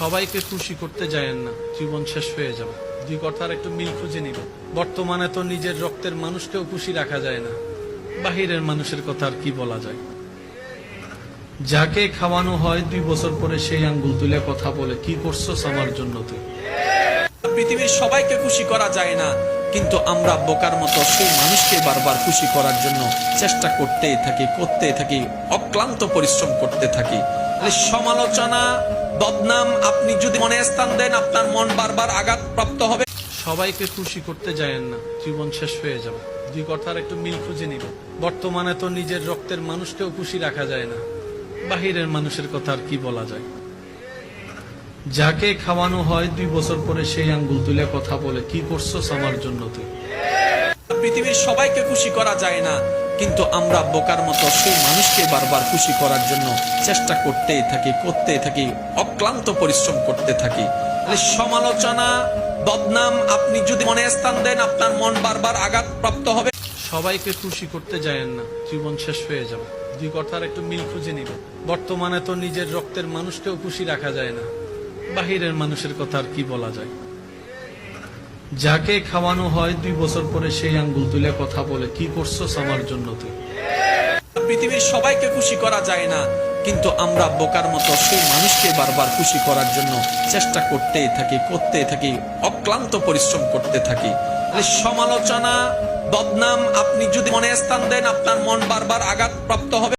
সবাইকে খুশি করতে যায়েন না, জীবন শেষ হয়ে যাবে। দুই কথার একটু মিল খুঁজে নিব। বর্তমানে তো নিজের রক্তের মানুষকেও খুশি রাখা যায় না, বাহিরের মানুষের কথা আর কি বলা যায়। যাকে খাওয়ানো হয় 2 বছর পরে সেই আঙ্গুল তুলে কথা বলে, কি করছস আমার জন্য তুই। পৃথিবীর সবাইকে খুশি করা যায় না, কিন্তু আমরা বোকার মতো সেই মানুষকে বারবার খুশি করার জন্য চেষ্টা করতেই থাকি, অক্লান্ত পরিশ্রম করতে থাকি। সমালোচনা, বদনাম আপনি যদি মনে স্থান দেন, আপনার মন বারবার আঘাতপ্রাপ্ত হবে। সবাইকে খুশি করতে যায়েন না, জীবন শেষ হয়ে যাবে। দুই কথার একটু মিল খুঁজে নিব। বর্তমানে তো নিজের রক্তের মানুষকেও খুশি রাখা যায় না, বাহিরের মানুষের কথা আর কি বলা যায়। যাকে খাওয়ানো হয় 2 বছর পরে সেই আঙ্গুল তুলে কথা বলে, কি করছস আমার জন্য তুই। পৃথিবীর সবাইকে খুশি করা যায় না, কিন্তু আমরা বোকার মতো সেই মানুষকে বারবার খুশি করার জন্য চেষ্টা করতেই থাকি, অক্লান্ত পরিশ্রম করতে থাকি। সমালোচনা, বদনাম আপনি যদি মনে স্থান দেন, আপনার মন বারবার আঘাতপ্রাপ্ত হবে। সবাইকে খুশি করতে যায়েন না, জীবন শেষ হয়ে যাবে। দুই কথার একটু মিল খুঁজে নিব। বর্তমানে তো নিজের রক্তের মানুষকেও খুশি রাখা যায় না, বাহিরের মানুষের কথা আর কি বলা যায়। যাকে খাওয়ানো হয় 2 বছর পরে সেই আঙ্গুল তুলে কথা বলে, কি করছস আমার জন্য তুই। পৃথিবীর সবাইকে খুশি করা যায় না, কিন্তু আমরা বোকার মতো সেই মানুষকে বারবার খুশি করার জন্য চেষ্টা করতেই থাকি, অক্লান্ত পরিশ্রম করতে থাকি। সমালোচনা, বদনাম আপনি যদি মনে স্থান দেন, আপনার মন বারবার আঘাতপ্রাপ্ত হবে।